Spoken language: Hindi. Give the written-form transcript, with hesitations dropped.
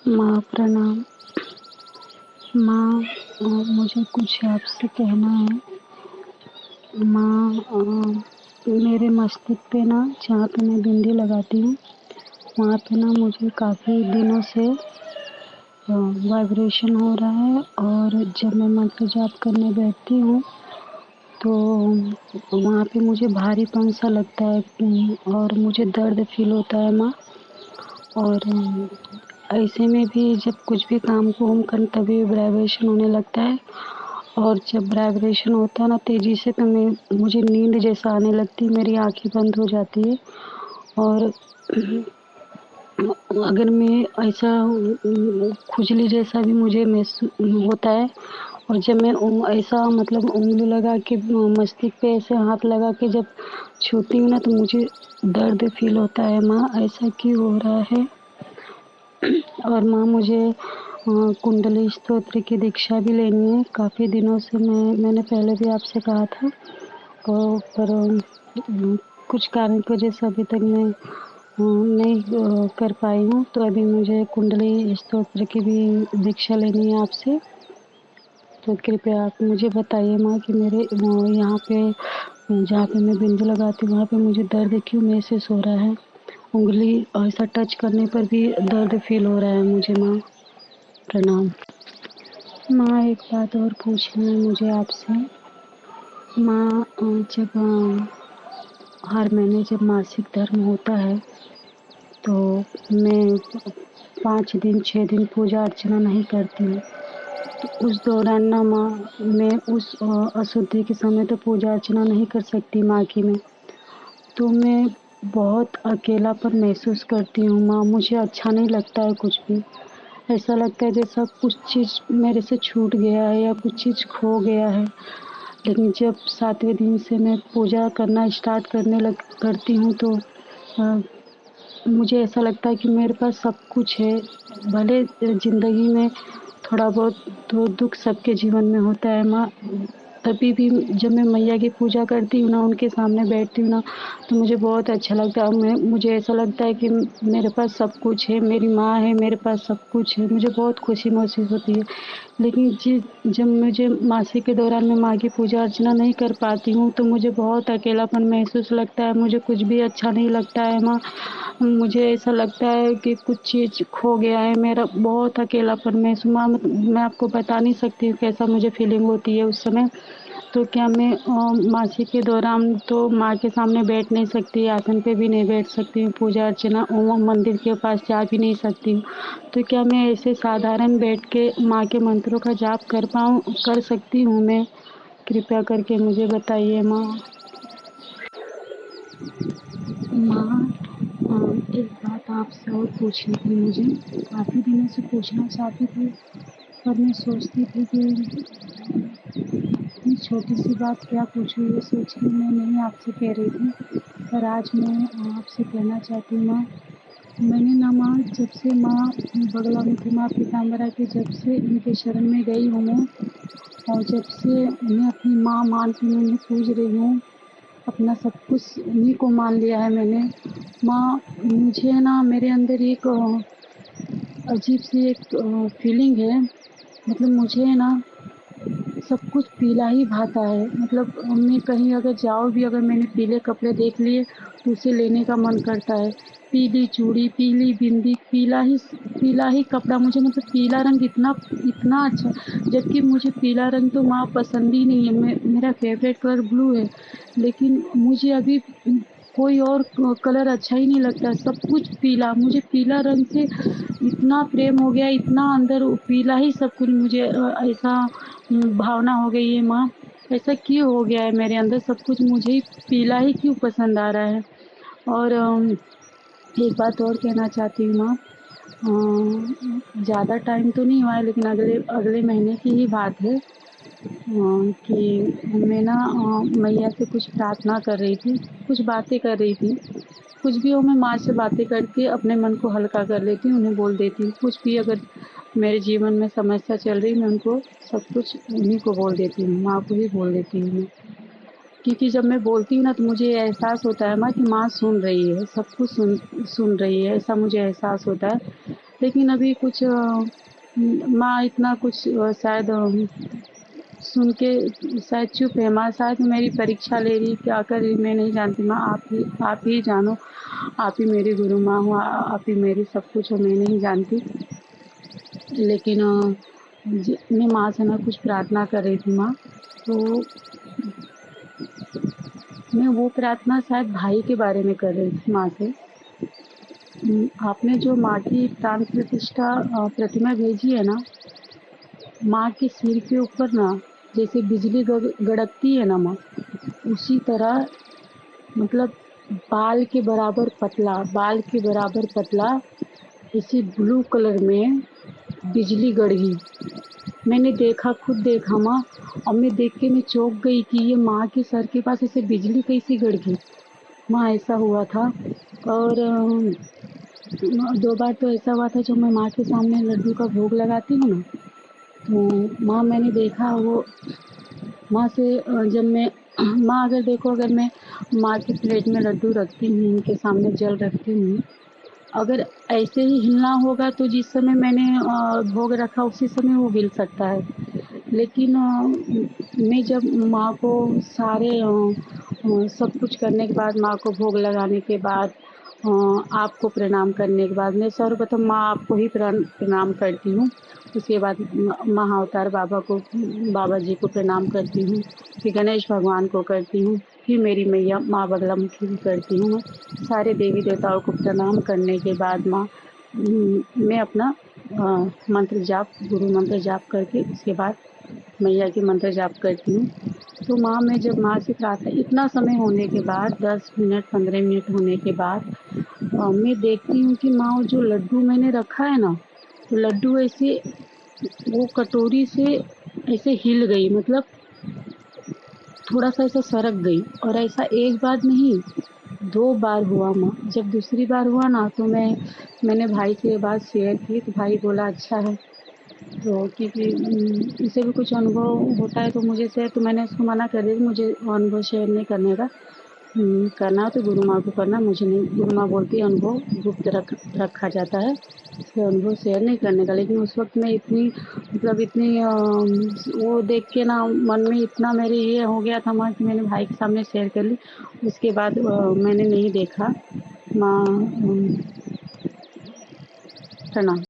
माँ प्रणाम। माँ, मुझे कुछ आपसे कहना है। माँ, मेरे मस्तिष्क पे ना, जहाँ पे मैं बिंदी लगाती हूँ, वहाँ पे ना मुझे काफ़ी दिनों से वाइब्रेशन हो रहा है, और जब मैं मंत्र जाप करने बैठती हूँ तो वहाँ पे मुझे भारीपन सा लगता है, और मुझे दर्द फील होता है माँ। और ऐसे में भी जब कुछ भी काम को हम करें तभी वाइब्रेशन होने लगता है, और जब वाइब्रेशन होता है ना तेज़ी से, तो मुझे नींद जैसा आने लगती है, मेरी आँखें बंद हो जाती है। और अगर मैं ऐसा खुजली जैसा भी मुझे होता है, और जब मैं ऐसा मतलब उँगली लगा के मस्तिष्क पे ऐसे हाथ लगा के जब छूती हूँ ना, तो मुझे दर्द फील होता है माँ, ऐसा क्यों हो रहा है? और माँ, मुझे कुंडली स्तोत्र की दीक्षा भी लेनी है। काफ़ी दिनों से मैंने पहले भी आपसे कहा था, पर कुछ कारण की वजह से अभी तक मैं नहीं कर पाई हूँ। तो अभी मुझे कुंडली स्तोत्र की भी दीक्षा लेनी है आपसे। तो कृपया आप मुझे बताइए माँ कि मेरे यहाँ पे जहाँ पे मैं बिंदी लगाती हूँ, वहाँ पे मुझे दर्द क्यों महसूस हो रहा है? उंगली ऐसा टच करने पर भी दर्द फील हो रहा है मुझे माँ। प्रणाम। माँ, एक बात और पूछनी है मुझे आपसे। माँ, जब हर महीने जब मासिक धर्म होता है, तो मैं 5 दिन 6 दिन पूजा अर्चना नहीं करती हूँ। तो उस दौरान ना माँ, मैं उस अशुद्धि के समय तो पूजा अर्चना नहीं कर सकती माँ की मैं। तो मैं बहुत अकेलापन महसूस करती हूँ माँ, मुझे अच्छा नहीं लगता है कुछ भी। ऐसा लगता है जैसा कुछ चीज़ मेरे से छूट गया है या कुछ चीज़ खो गया है। लेकिन जब 7वें दिन से मैं पूजा करना स्टार्ट करती हूँ, तो मुझे ऐसा लगता है कि मेरे पास सब कुछ है। भले ज़िंदगी में थोड़ा बहुत तो दुःख सबके जीवन में होता है माँ, तभी भी जब मैं मैया की पूजा करती हूँ ना, उनके सामने बैठती हूँ ना, तो मुझे बहुत अच्छा लगता है। मुझे ऐसा लगता है कि मेरे पास सब कुछ है, मेरी माँ है, मेरे पास सब कुछ है, मुझे बहुत खुशी महसूस होती है। लेकिन जब मुझे मासिक के दौरान मैं माँ की पूजा अर्चना नहीं कर पाती हूँ, तो मुझे बहुत अकेलापन महसूस लगता है, मुझे कुछ भी अच्छा नहीं लगता है माँ। मुझे ऐसा लगता है कि कुछ चीज़ खो गया है, मेरा बहुत अकेलापन महसूस माँ, मैं आपको बता नहीं सकती हूँ कैसा मुझे फीलिंग होती है उस समय। तो क्या मैं मासिक के दौरान तो माँ के सामने बैठ नहीं सकती, आसन पे भी नहीं बैठ सकती हूँ, पूजा अर्चना मंदिर के पास जा भी नहीं सकती हूँ। तो क्या मैं ऐसे साधारण बैठ के माँ के मंत्रों का जाप कर सकती हूँ मैं? कृपया करके मुझे बताइए माँ। माँ, एक बात आपसे और पूछनी थी मुझे, काफ़ी दिनों से पूछना चाहती थी, पर मैं सोचती थी कि इतनी छोटी सी बात क्या पूछूँ, ये सोच के मैं नहीं आपसे कह रही थी। पर आज मैं आपसे कहना चाहती हूँ माँ, मैंने ना माँ, जब से माँ बगलामुखी माँ पीताम्बरा की जब से इनके शरण में गई हूँ मैं, और जब से उन्हें अपनी माँ मान के मैं उन्हें पूज रही हूँ, अपना सब कुछ उन्हीं को मान लिया है मैंने। माँ, मुझे ना मेरे अंदर एक अजीब सी एक फीलिंग है, मतलब मुझे है ना सब कुछ पीला ही भाता है। मतलब मैं कहीं अगर जाऊँ भी, अगर मैंने पीले कपड़े देख लिए तो उसे लेने का मन करता है। पीली चूड़ी, पीली बिंदी, पीला ही कपड़ा, मुझे मतलब पीला रंग इतना इतना अच्छा, जबकि मुझे पीला रंग तो माँ पसंद ही नहीं है। मेरा फेवरेट कलर ब्लू है, लेकिन मुझे अभी कोई और कलर अच्छा ही नहीं लगता, सब कुछ पीला। मुझे पीला रंग से इतना प्रेम हो गया, इतना अंदर पीला ही सब कुछ, मुझे ऐसा भावना हो गई है माँ। ऐसा क्यों हो गया है मेरे अंदर, सब कुछ मुझे ही पीला ही क्यों पसंद आ रहा है? और एक बात और कहना चाहती हूँ माँ, ज़्यादा टाइम तो नहीं हुआ है, लेकिन अगले अगले महीने की ही बात है, कि मैं ना मैया से कुछ प्रार्थना कर रही थी, कुछ बातें कर रही थी। कुछ भी हो, मैं माँ से बातें करके अपने मन को हल्का कर लेती हूँ, उन्हें बोल देती हूँ। कुछ भी अगर मेरे जीवन में समस्या चल रही, मैं उनको सब कुछ उन्हीं को बोल देती हूँ, माँ को ही बोल देती हूँ मैं। क्योंकि जब मैं बोलती हूँ ना, तो मुझे ये एहसास होता है माँ कि माँ सुन रही है, सब कुछ सुन सुन रही है, ऐसा मुझे एहसास होता है। लेकिन अभी कुछ माँ इतना कुछ शायद सुन के शायद चुप है माँ, शायद मेरी परीक्षा ले रही, क्या कर रही मैं नहीं जानती माँ, आप ही जानो, आप ही मेरी गुरु माँ हो, आप ही मेरी सब कुछ हो, मैं नहीं जानती। लेकिन मैं माँ से ना कुछ प्रार्थना कर रही थी माँ, तो मैं वो प्रार्थना शायद भाई के बारे में कर रही थी माँ से। आपने जो माँ की प्राण प्रतिष्ठा प्रतिमा भेजी है ना, माँ के सिर के ऊपर ना जैसे बिजली गड़कती है ना माँ, उसी तरह मतलब बाल के बराबर पतला, बाल के बराबर पतला, इसी ब्लू कलर में बिजली गड़गी। मैंने देखा, खुद देखा माँ, और मैं देख के मैं चौंक गई कि ये माँ के सर के पास ऐसे बिजली कैसी गड़गी। माँ ऐसा हुआ था। और 2 बार तो ऐसा हुआ था जब मैं माँ के सामने लड्डू का भोग लगाती हूँ ना, तो माँ मैंने देखा वो माँ से जब मैं माँ अगर देखो, अगर मैं माँ की प्लेट में लड्डू रखती हूँ, उनके सामने जल रखती हूँ, अगर ऐसे ही हिलना होगा तो जिस समय मैंने भोग रखा उसी समय वो हिल सकता है। लेकिन मैं जब माँ को सारे सब कुछ करने के बाद, माँ को भोग लगाने के बाद, आपको प्रणाम करने के बाद, मैं सर्वप्रथम माँ आपको ही प्रणाम करती हूँ। उसके बाद महाअवतार बाबा जी को प्रणाम करती हूँ, फिर गणेश भगवान को करती हूँ, फिर मेरी मैया माँ बगलामुखी को करती हूँ मैं। सारे देवी देवताओं को प्रणाम करने के बाद माँ मैं अपना मंत्र जाप, गुरु मंत्र जाप करके उसके बाद मैया की मंत्र जाप करती हूँ। तो माँ मैं जब माँ से प्रार्थना इतना समय होने के बाद 10 मिनट 15 मिनट होने के बाद मैं देखती हूँ कि माँ जो लड्डू मैंने रखा है ना, तो लड्डू ऐसे वो कटोरी से ऐसे हिल गई, मतलब थोड़ा सा ऐसा सरक गई। और ऐसा एक बार नहीं 2 बार हुआ माँ। जब दूसरी बार हुआ ना तो मैंने भाई से ये बात शेयर की, तो भाई बोला अच्छा है। तो क्योंकि इसे भी कुछ अनुभव होता है तो मुझे शेयर, तो मैंने उसको मना कर दिया कि मुझे अनुभव शेयर नहीं करने का। करना हो तो गुरु माँ को करना, मुझे नहीं। गुरु माँ बोलती है अनुभव गुप्त रखा जाता है, इसलिए अनुभव शेयर नहीं करने का। लेकिन उस वक्त मैं इतनी मतलब इतनी वो देख के ना मन में इतना मेरे ये हो गया था माँ कि मैंने भाई के सामने शेयर कर ली। उसके बाद मैंने नहीं देखा। माँ प्रणाम।